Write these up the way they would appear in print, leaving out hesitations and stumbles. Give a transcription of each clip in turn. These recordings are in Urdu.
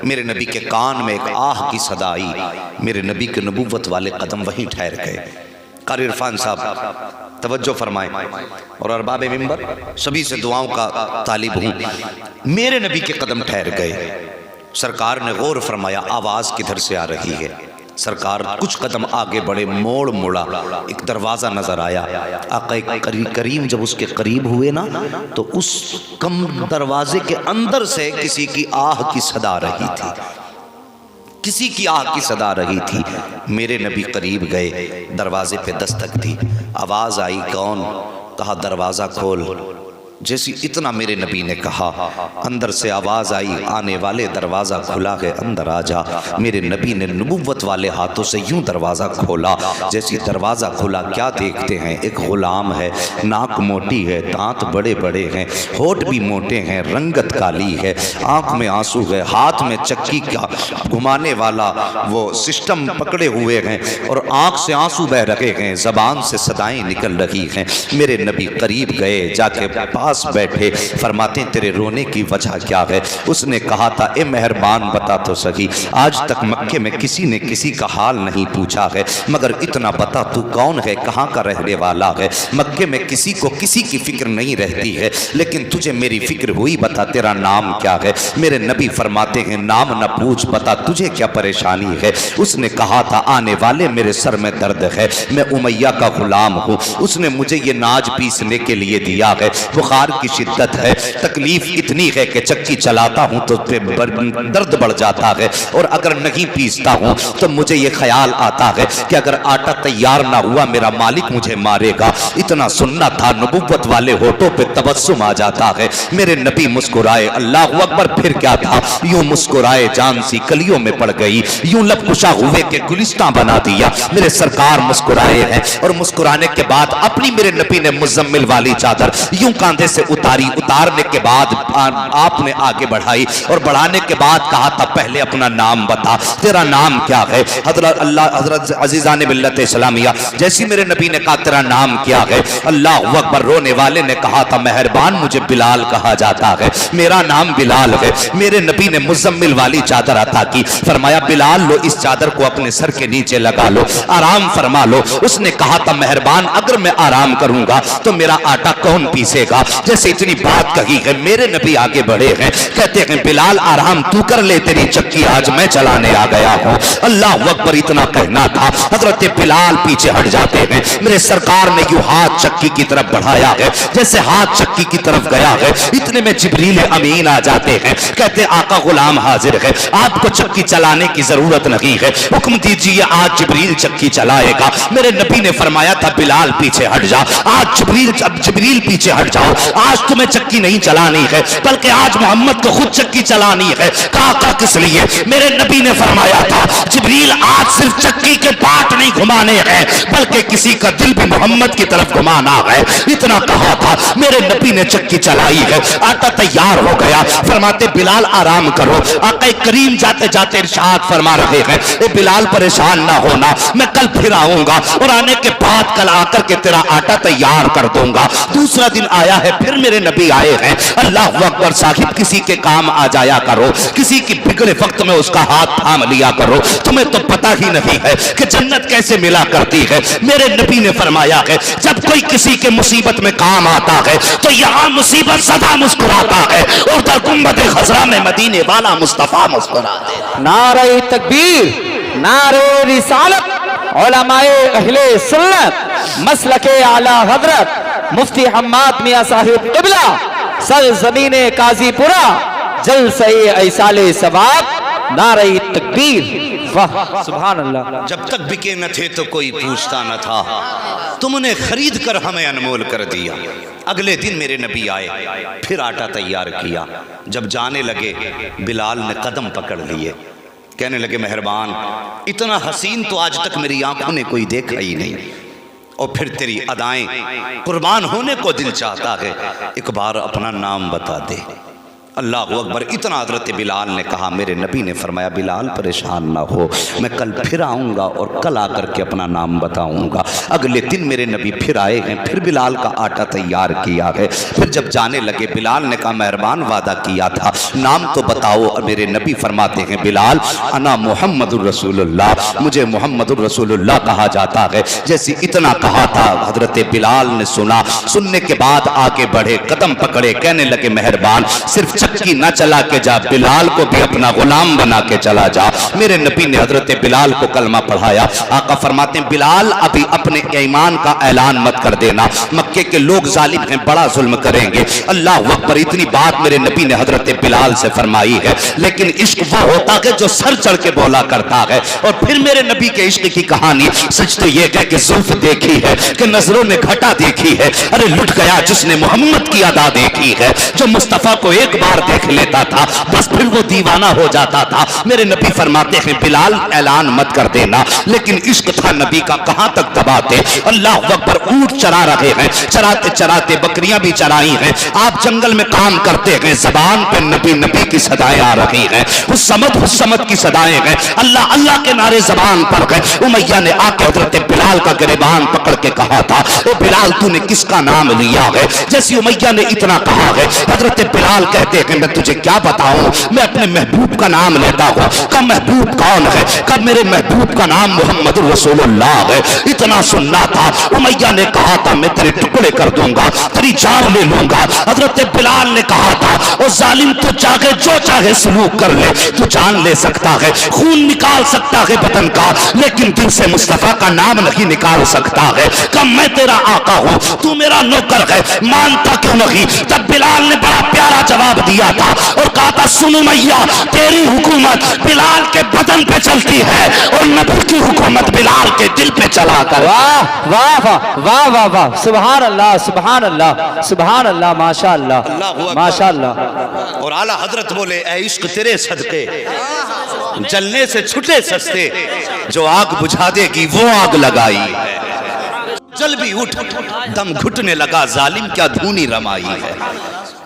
میرے نبی کے کان میں ایک آہ کی صدا آئی، میرے نبی کے نبوت والے قدم وہیں ٹھہر گئے۔ قاری عرفان صاحب توجہ فرمائیں، اور ارباب منبر سبھی سے دعاؤں کا طالب ہوں۔ میرے نبی کے قدم ٹھہر گئے، سرکار نے غور فرمایا آواز کدھر سے آ رہی ہے۔ سرکار کچھ قدم آگے بڑھے، موڑ موڑا، ایک دروازہ نظر آیا۔ آقا کریم جب اس کے قریب ہوئے نا تو اس کم دروازے کے اندر سے کسی کی آہ کی صدا رہی تھی، کسی کی آہ کی صدا رہی تھی۔ میرے نبی قریب گئے، دروازے پہ دستک دی، آواز آئی کون؟ کہا دروازہ کھول۔ جیسی اتنا میرے نبی نے کہا، اندر سے آواز آئی آنے والے دروازہ کھلا ہے اندر آ جا۔ میرے نبی نے نبوت والے ہاتھوں سے یوں دروازہ کھولا، جیسی دروازہ کھلا کیا دیکھتے ہیں؟ ایک غلام ہے، ناک موٹی ہے، دانت بڑے بڑے ہیں، ہونٹ بھی موٹے ہیں، رنگت کالی ہے، آنکھ میں آنسو ہے، ہاتھ میں چکی کا گھمانے والا وہ سسٹم پکڑے ہوئے ہیں، اور آنکھ سے آنسو بہ رہے ہیں، زبان سے صدائیں نکل رہی ہیں۔ میرے نبی قریب گئے، جا کے پاس بیٹھے، فرماتے ہیں تیرے رونے کی وجہ کیا ہے؟ اس نے کہا تھا اے مہربان بتا تو سہی، آج تک مکے میں کسی نے کسی کا حال نہیں پوچھا ہے، مگر اتنا بتا تو کون ہے، کہاں کا رہنے والا ہے؟ مکے میں کسی کو کسی کی فکر نہیں رہتی ہے، لیکن تجھے میری فکر ہوئی، بتا تیرا نام کیا ہے؟ میرے نبی فرماتے ہیں نام نہ پوچھ، بتا تجھے کیا پریشانی ہے؟ اس نے کہا تھا آنے والے میرے سر میں درد ہے، میں امیہ کا غلام ہوں، اس نے مجھے یہ ناج پیسنے کے لیے دیا ہے، بخار کی شدت ہے، تکلیف اتنی ہے کہ چکی چلاتا ہوں تو درد بڑھ جاتا ہے، اور اگر نہیں پیستا ہوں تو مجھے یہ خیال آتا ہے کہ اگر آٹا تیار نہ ہوا میرا مالک مجھے مارے گا۔ اتنا سننا تھا، نبوت والے ہونٹوں پہ تبسم آ جاتا ہے۔ میرے نبی مسکرائے، اللہ اکبر، پھر کیا تھا؟ یوں مسکرائے جان سی کلیوں میں پڑ گئی، یوں لب کشا ہوئے کہ گلستان بنا دیا۔ میرے سرکار مسکرائے ہیں، اور مسکرانے کے بعد اپنی میرے نبی نے مزمل والی چادر یوں کاندھے سے اتاری، اتارنے کے بعد آپ نے آگے بڑھائی، اور بڑھانے کے بعد کہا تھا پہلے اپنا نام بتا، تیرا نام کیا ہے؟ حضرت عزیزان ملت اسلامیہ جیسی میرے نبی نے کہا تیرا نام کیا ہے؟ اللہ اکبر، رونے والے نے کہا تھا مہربان مجھے بلال کہا جاتا ہے، میرا نام بلال ہے۔ میرے نبی نے مزمل والی چادر عطا کی، فرمایا بلال لو اس چادر کو اپنے سر کے نیچے لگا لو، آرام فرما لو۔ اس نے کہا تھا مہربان اگر میں آرام کروں گا تو میرا آٹا کون پیسے گا؟ جیسے اتنی بات کہی ہے، میرے نبی آگے بڑھے ہیں، کہتے ہیں بلال آرام تو کر لے، تیری چکی آج میں چلانے آ گیا ہوں۔ اللہ اکبر، اتنا کہنا تھا، حضرت بلال پیچھے ہٹ جاتے ہیں۔ میرے سرکار نے یوں ہاتھ چکی کی طرف بڑھایا ہے، جیسے ہاتھ چکی کی طرف گیا ہے، اتنے میں جبریل امین آ جاتے ہیں، کہتے آقا غلام حاضر ہے، آپ کو چکی چلانے کی ضرورت نہیں ہے، حکم دیجئے آج جبریل چکی چلائے گا۔ میرے نبی نے فرمایا تھا بلال پیچھے ہٹ جا، آج جبریل پیچھے ہٹ جاؤ، آج تمہیں چکی نہیں چلانی ہے بلکہ آج محمد کو خود چکی چلانی ہے۔ کہا کس لیے؟ میرے نبی نے فرمایا تھا جبریل آج صرف چکی کے پاٹ نہیں گھمانے ہیں بلکہ کسی کا دل بھی محمد کی طرف گھمانا ہے۔ اتنا کہا تھا، میرے نبی نے چکی چلائی ہے، آٹا تیار ہو گیا، فرماتے بلال آرام کرو۔ آقا کریم جاتے جاتے ارشاد فرما رہے ہیں اے بلال پریشان نہ ہونا، میں کل پھر آؤں گا، اور آنے کے بعد کل آ کر کے تیرا آٹا تیار کر دوں گا۔ دوسرا دن آیا ہے، پھر میرے نبی آئے ہیں۔ اللہ اکبر، صاحب کسی کے کام آ جایا کرو، کسی کی بگڑے وقت میں اس کا ہاتھ تھام لیا کرو، تمہیں تو پتہ ہی نہیں ہے کہ جنت کیسے ملا کرتی ہے۔ میرے نبی نے فرمایا ہے جب کوئی کسی کے مصیبت میں کام آتا ہے تو یہاں مصیبت زدہ مسکراتا ہے، اور در گنبد خضرا میں مدینے والا مصطفیٰ مسکراتے ہیں۔ نعرہ تکبیر، نعرہ رسالت، علماء اہل سنت، مسلک اعلی حضرت مفتی حماد میاں صاحب قبلہ، سرزمین قاضی پورہ، جلسہ ایصال ثواب، نعرہ تکبیر، واہ سبحان اللہ۔ جب تک بکے نہ تھے تو کوئی پوچھتا نہ تھا، تم نے خرید کر ہمیں انمول کر دیا۔ اگلے دن میرے نبی آئے، پھر آٹا تیار کیا، جب جانے لگے بلال نے قدم پکڑ لیے، کہنے لگے مہربان اتنا حسین تو آج تک میری آنکھوں نے کوئی دیکھا ہی نہیں، اور پھر تیری ادائیں قربان ہونے کو دل چاہتا ہے، ایک بار اپنا نام بتا دے۔ اللہ اکبر۔ اتنا حضرت بلال نے کہا، میرے نبی نے فرمایا بلال پریشان نہ ہو، میں کل پھر آؤں گا اور کل آ کر کے اپنا نام بتاؤں گا۔ اگلے دن میرے نبی پھر آئے ہیں، پھر بلال کا آٹا تیار کیا ہے۔ پھر جب جانے لگے بلال نے کہا مہربان وعدہ کیا تھا نام تو بتاؤ، اور میرے نبی فرماتے ہیں بلال انا محمد الرسول اللہ، مجھے محمد الرسول اللہ کہا جاتا ہے۔ جیسے اتنا کہا تھا حضرت بلال نے سنا، سننے کے بعد آگے بڑھے، قدم پکڑے، کہنے لگے مہربان صرف چکی نہ چلا کے جا، بلال کو بھی اپنا غلام بنا کے چلا جا۔ میرے نبی نے حضرت بلال کو کلمہ پڑھایا۔ آقا فرماتے ہیں بلال ابھی اپنے ایمان کا اعلان مت کر دینا، مکے کے لوگ ظالم ہیں، بڑا ظلم کریں گے۔ اللہ اکبر، اتنی بات میرے نبی نے حضرت بلال سے فرمائی ہے۔ لیکن عشق وہ ہوتا ہے جو سر چڑھ کے بولا کرتا ہے۔ اور پھر میرے نبی کے عشق کی کہانی سچ تو یہ ہے کہ زلف دیکھی ہے، کہ نظروں میں گھٹا دیکھی ہے۔ ارے لٹ گیا جس نے محمد کی ادا دیکھی ہے، جو مصطفیٰ کو ایک بار دیکھ لیتا تھا بس پھر وہ دیوانہ ہو جاتا تھا۔ میرے نبی فرماتے ہیں بلال اعلان مت کر دینا، لیکن عشق تھا نبی کا کہاں تک دباتے۔ اللہ اکبر، اونٹ چرا رہے ہیں، چراتے چراتے بکریاں بھی چرائی ہیں، آپ جنگل میں کام کرتے ہیں، زبان پہ نبی نبی کی صدائیں آ رہی ہیں، حسمت کی صدائیں ہیں، اللہ اللہ کے نعرے زبان پر گئے۔ امیہ نے آ کے حضرت بلال کا گریبان پکڑ کے کہا تھا او بلال تو نے کس کا نام لیا ہے؟ جیسی امیہ نے اتنا کہا ہے، حضرت بلال کہتے ہیں میں تجھے کیا بتاؤں، میں اپنے محبوب کا نام لیتا ہوں۔ کب محبوب کون ہے؟ کب میرے محبوب کا نام محمد رسول اللہ ہے۔ اتنا سننا تھا، امیہ نے کہا تھا میں تیرے ٹکڑے کر دوں گا، تیری جان لے لوں گا۔ حضرت بلال نے کہا تھا او ظالم تو چاہے جو چاہے سلوک کر لے، تو جان لے سکتا ہے، خون نکال سکتا ہے بدن کا، لیکن دل سے مصطفیٰ کا نام نہیں نکال سکتا ہے۔ کب میں تیرا آقا ہوں، تو میرا نوکر ہے، مانتا کیوں نہیں؟ تب بلال نے بڑا پیارا جواب دیا تھا اور کہا تھا سن امیہ، تیری حکومت بلال کے بدن پہ چلتی ہے اور نبی کی حکومت بلال کے دل پہ چلا کر۔ واہ واہ واہ واہ واہ واہ، سبحان اللہ سبحان اللہ سبحان اللہ، ماشاء اللہ ماشاء اللہ۔ اور اعلیٰ حضرت بولے اے عشق تیرے صدقے جلنے سے چھٹے سستے، جو آگ بجھا دے گی وہ آگ لگائی ہے۔ جل بھی اٹھ، دم گھٹنے لگا ظالم کیا دھونی رمائی ہے،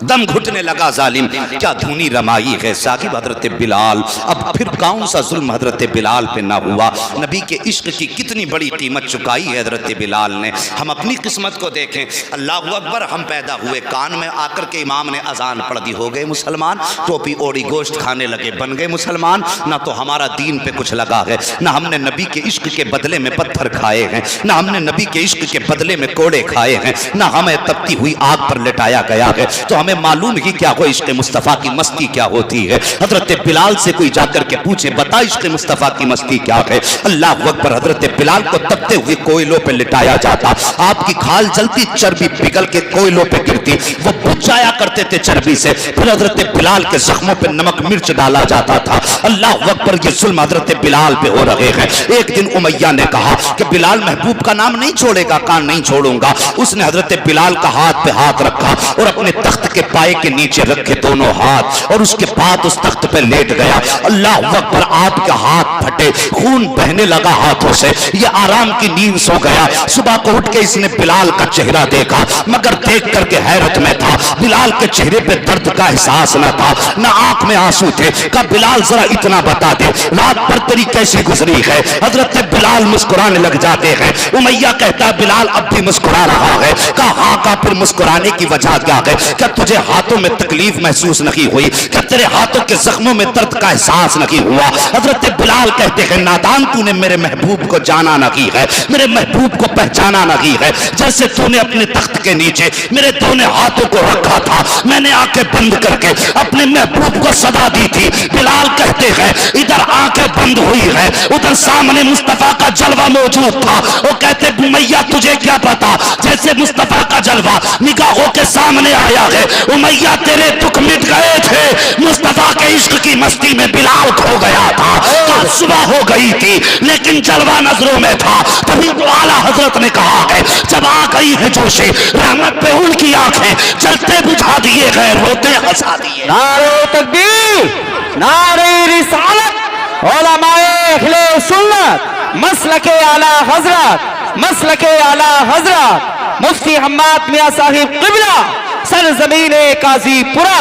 دم گھٹنے لگا ظالم کیا دھونی رمائی ہے۔ صاحب حضرت بلال، اب پھر کون سا ظلم حضرت بلال پہ نہ ہوا؟ نبی کے عشق کی کتنی بڑی قیمت چکائی ہے حضرت بلال نے۔ ہم اپنی قسمت کو دیکھیں، اللہ اکبر، ہم پیدا ہوئے کان میں آ کر کے امام نے اذان پڑھ دی، ہو گئے مسلمان، ٹوپی اوڑی گوشت کھانے لگے، بن گئے مسلمان۔ نہ تو ہمارا دین پہ کچھ لگا ہے، نہ ہم نے نبی کے عشق کے بدلے میں پتھر کھائے ہیں، نہ ہم نے نبی کے عشق کے بدلے میں کوڑے کھائے ہیں، نہ ہمیں تپتی ہوئی آگ پر لٹایا گیا ہے۔ تو ہمیں معلوم ہی کیا ہو عشق مصطفیٰ کی مستی کیا ہوتی ہے۔ حضرت بلال سے کوئی جا کر کے پوچھے بتا عشق مصطفیٰ کی مستی کیا ہے؟ اللہ اکبر، حضرت بلال کو تپتے ہوئے کوئلوں پہ لٹایا جاتا، آپ کی کھال جلتی، چربی پگھل کے کوئلوں پہ گرتی، وہ بجھ جایا کرتے تھے چربی سے، پھر حضرت بلال کے زخموں پہ نمک مرچ ڈالا جاتا تھا۔ اللہ اکبر، یہ ظلم حضرت بلال پہ ہو رہے ہیں۔ ایک دن امیہ نے کہا کہ بلال محبوب کا نام نہیں چھوڑے گا، کہا نہیں چھوڑوں گا۔ اس نے حضرت بلال کا ہاتھ پہ ہاتھ رکھا اور اپنے تخت کے پائے کے نیچے رکھے دونوں ہاتھ، اور اس کے بعد اس تخت پہ لیٹ گیا۔ اللہ اکبر، آپ کے ہاتھ پھٹے، خون بہنے لگا ہاتھوں سے، یہ آرام کی نیند سو گیا۔ صبح کو اٹھ کے اس نے بلال کا چہرہ دیکھا، مگر دیکھ کر کے حیرت میں تھا، بلال کے چہرے پہ درد کا احساس نہ تھا، نہ آنکھ میں آنسو تھے۔ کہا بلال ذرا اتنا بتا دے رات پر تیری کیسی گزری ہے؟ حضرت بلال مسکرانے لگ جاتے ہیں۔ امیہ کہتا ہے بلال اب بھی مسکرا رہا ہے۔ کہا ہاں، کا پھر مسکرانے کی وجہ کیا ہے؟ کیا تجھے ہاتھوں میں تکلیف محسوس نہیں ہوئی؟ کیا تیرے ہاتھوں کے زخموں میں درد کا احساس نہیں ہوا؟ حضرت بلال کہتے ہیں نادان، تو نے میرے محبوب کو جانا نہیں ہے، میرے محبوب کو پہچانا نہیں ہے۔ جیسے تو نے اپنے تخت کے نیچے میرے دونوں ہاتھوں کو رکھا تھا، میں نے آنکھیں بند کر کے اپنے محبوب کو صدا دی تھی۔ بلال کہتے ہیں ادھر آنکھیں بند ہوئی ہے، ادھر سامنے مصطفیٰ کا جلوہ موجود تھا۔ وہ کہتے امیہ تجھے کیا پتا، جیسے مصطفیٰ کا جلوہ نگاہوں کے سامنے آیا ہے، امیہ تیرے دکھ مٹ گئے تھے، مصطفیٰ کے عشق کی مستی میں بلال کھو گیا تھا۔ صبح ہو گئی تھی لیکن جلوہ نظروں میں تھا، تبھی تو اعلیٰ حضرت نے کہا ہے جب آ گئی ہے جوش رحمت پہ ان کی آنکھیں چلتے بجھا دیے گئے، روتے ہنسا دیے۔ نعرہ تکبیر، نعرہ رسالت، علماء اہل سنت، مسلک اعلیٰ حضرت، مسلک اعلیٰ حضرت مفتی حماد میاں صاحب قبلہ، سرزمین قاضی پورہ،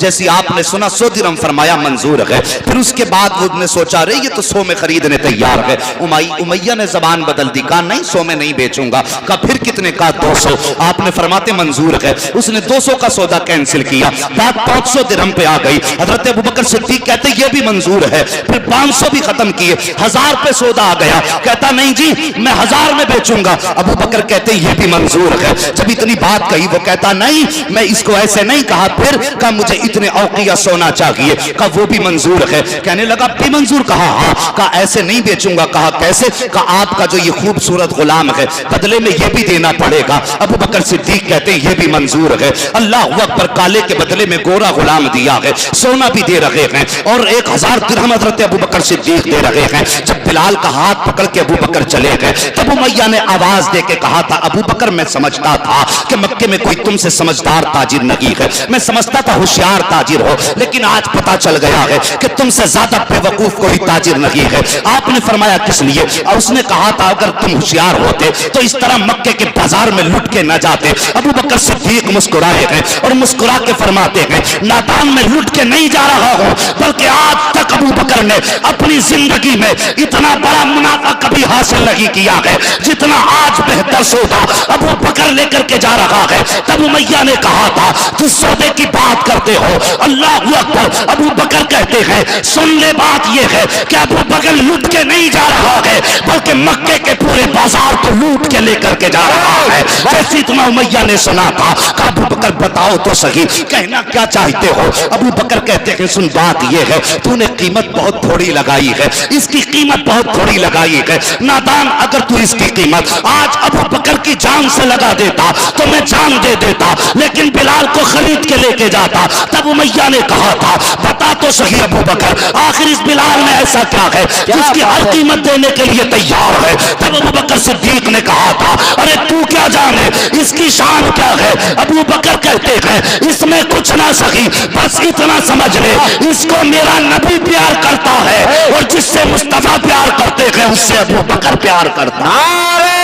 جیسی آپ نے سنا 100 درہم فرمایا منظور ہے. پھر اس کے بعد وہ نے سوچا رہے یہ تو 100 میں خریدنے تیار ہے. امیہ نے زبان بدل دی, کہا نہیں 100 میں نہیں بیچوں گا. کہا پھر کتنے؟ کہا 200. آپ نے فرماتے منظور ہے. اس نے 200 کا سودا کینسل کیا. بات 500 درہم پہ آ گئی. حضرت ابوبکر صدیق کہتے یہ بھی منظور ہے. پھر 500 بھی ختم کیے. 1000 پہ سودا آ گیا. کہتا نہیں جی میں 1000 میں بیچوں گا. ابوبکر کہتے یہ بھی منظور ہے. جب اتنی بات کہی وہ کہتا نہیں میں اس کو ایسے نہیں کہا. پھر کہا مجھے اتنے اوقیہ سونا چاہیے. کہا وہ بھی منظور ہے. کہنے لگا بھی منظور. کہا ہاں. کہا ایسے نہیں بیچوں گا. کہا کیسے؟ کہا آپ کا جو یہ خوبصورت غلام ہے بدلے میں یہ بھی دینا پڑے گا. ابوبکر صدیق کہتے ہیں یہ بھی منظور ہے. اللہ اکبر. کالے کے بدلے میں گورا غلام دیا ہے, سونا بھی دے رہے ہیں, اور 1000 درہم حضرت ابوبکر صدیق دے رہے ہیں. جب بلال کا ہاتھ پکڑ کے ابوبکر چلے گئے تب امیہ نے آواز دے کے کہا تھا ابوبکر میں سمجھتا تھا کہ مکے میں کوئی تم سے سمجھدار تاجر نہیں ہے, میں سمجھتا تھا ہوشیار تاجر ہو, لیکن آج پتا چل گیا ہے کہ تم سے زیادہ بے وقوف کوئی تاجر نہیں ہے. آپ نے فرمایا کس لیے؟ اور اس نے کہا تھا اگر تم ہوشیار ہوتے تو اس طرح مکے کے بازار میں لٹ کے نہ جاتے. ابوبکر صدیق مسکرائے ہیں اور مسکرا کے فرماتے ہیں نادان میں لٹ کے نہیں جا رہا ہوں, بلکہ آج تک ابوبکر نے اپنی زندگی میں اتنا بڑا منافع کبھی حاصل نہیں کیا ہے جتنا آج بہتر سودا ابوبکر لے کر کے جا رہا ہے. تب امیہ نے کہا تھا تو سودے کی بات کرتے ہو. اللہ اکبر. ابوبکر کہتے ہیں سن لے بات یہ ہے کہ ابوبکر لٹ کے نہیں جا رہا ہے بلکہ مکے کے پورے بازار کو لوٹ کے لے کر کے جا رہا ہے. جیسے اتنا امیہ نے سنا تھا کہ ابوبکر بتاؤ تو صحیح کہنا کیا چاہتے ہو. ابوبکر کہتے ہیں سن بات یہ ہے تو نے قیمت بہت تھوڑی لگائی ہے, اس کی قیمت بہت تھوڑی لگائی ہے. نادان اگر تو اس کی قیمت آج ابوبکر کی جان سے لگا دیتا تو میں جان دے دیتا, لیکن بلال کو خرید کے لے کے جاتا. تب امیہ نے کہا تھا بتا تو صحیح ابوبکر آخر اس بلال میں ایسا کیا ہے جس کی ہر قیمت دینے کے لیے تیار ہے. تب ابوبکر صدیق نے کہا تھا ارے تو کیا جانے اس کی شان کیا ہے. ابوبکر کہتے ہیں اس میں کچھ نہ سکی, بس اتنا سمجھ لے اس کو میرا نبی پیار کرتا ہے اور جس سے مصطفیٰ پیار کرتے ہیں اس سے ابوبکر پیار کرتا. نعرہ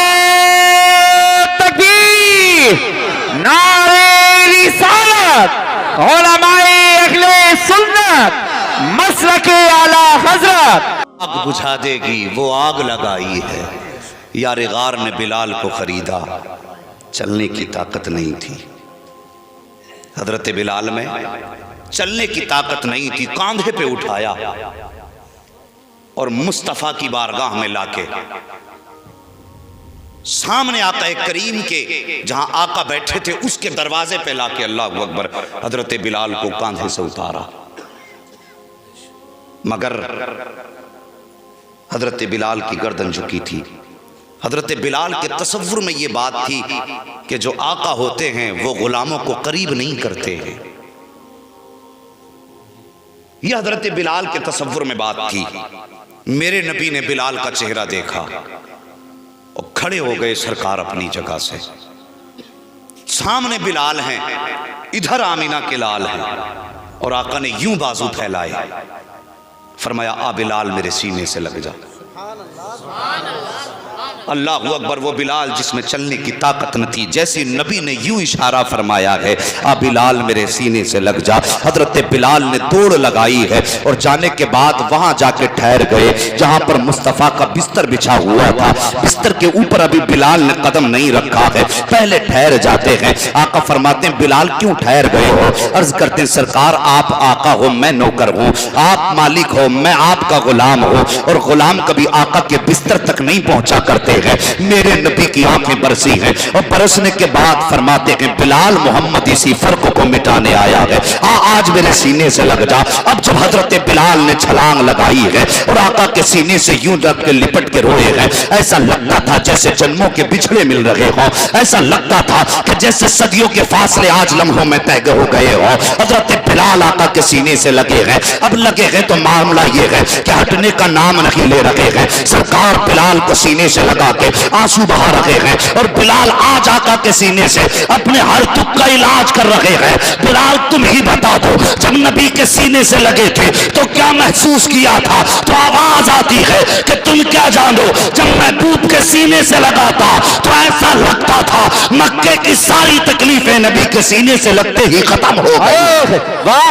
تکبیر, نعرہ رسالت, علماء اہل سنت, مسلک اعلی حضرت. آگ بجھا دے گی وہ آگ لگائی ہے. یار غار نے بلال کو خریدا, چلنے کی طاقت نہیں تھی. حضرت بلال میں چلنے کی طاقت نہیں تھی, کاندھے پہ اٹھایا اور مصطفیٰ کی بارگاہ میں لا کے سامنے آقا کریم کے جہاں آقا بیٹھے تھے اس کے دروازے پہ لا کے اللہ اکبر حضرت بلال کو کاندھے سے اتارا. مگر حضرت بلال کی گردن جھکی تھی. حضرت بلال کے تصور میں یہ بات تھی کہ جو آقا ہوتے ہیں وہ غلاموں کو قریب نہیں کرتے ہیں. یہ حضرت بلال کے تصور میں بات تھی. میرے نبی نے بلال کا چہرہ دیکھا اور کھڑے ہو گئے سرکار اپنی جگہ سے. سامنے بلال ہیں, ادھر آمینہ کے لال ہیں, اور آقا نے یوں بازو پھیلائے, فرمایا آ بلال میرے سینے سے لگ جا. اللہ اکبر. وہ بلال جس میں چلنے کی طاقت نہ تھی, جیسی نبی نے یوں اشارہ فرمایا ہے آ بلال میرے سینے سے لگ جا. حضرت بلال نے دوڑ لگائی ہے اور جانے کے بعد وہاں جا کے ٹھہر گئے جہاں پر مصطفیٰ کا بستر بچھا ہوا تھا. بستر کے اوپر ابھی بلال نے قدم نہیں رکھا ہے, پہلے ٹھہر جاتے ہیں. آقا فرماتے ہیں بلال کیوں ٹھہر گئے ہو؟ عرض کرتے ہیں سرکار آپ آقا ہو میں نوکر ہوں, آپ مالک ہو میں آپ کا غلام ہوں, اور غلام کبھی آقا کے بستر تک نہیں پہنچا کرتے ہیں. میرے نبی کی آنکھیں برسی ہیں اور برسنے کے بعد فرماتے ہیں بلال محمد اسی فرق کو مٹانے آیا ہے, آج میرے سینے سے لگ جا. اب جب حضرت بلال نے چھلانگ لگائی ہے اور آقا کے سینے سے یوں رکھ کے لپٹ کے روئے ہیں, ایسا لگتا تھا جیسے جنموں کے بچھڑے مل رہے ہوں, ایسا لگتا تھا کہ جیسے صدیوں کے فاصلے آج لمحوں میں طے ہو گئے ہوں. حضرت بلال آقا کے سینے سے لگے ہیں. اب لگے ہیں تو معاملہ یہ ہے کہ ہٹنے کا نام نہیں لے رہے ہیں. سرکار بلال کو سینے سے لگا کے آنسو بہا رہے ہیں اور بلال آج آقا کے سینے سے اپنے ہر دکھ کا علاج کر رہے ہیں. بلال تم ہی بتا دو جب نبی کے سینے سے لگے تھے تو کیا محسوس کیا تھا؟ تو آواز آتی ہے کہ تم تم کیا جانو، جب محبوب کے سینے سے لگا تھا تو ایسا لگتا تھا مکے کی ساری تکلیفیں نبی کے سینے سے لگتے ہی ختم ہو گئی۔ واہ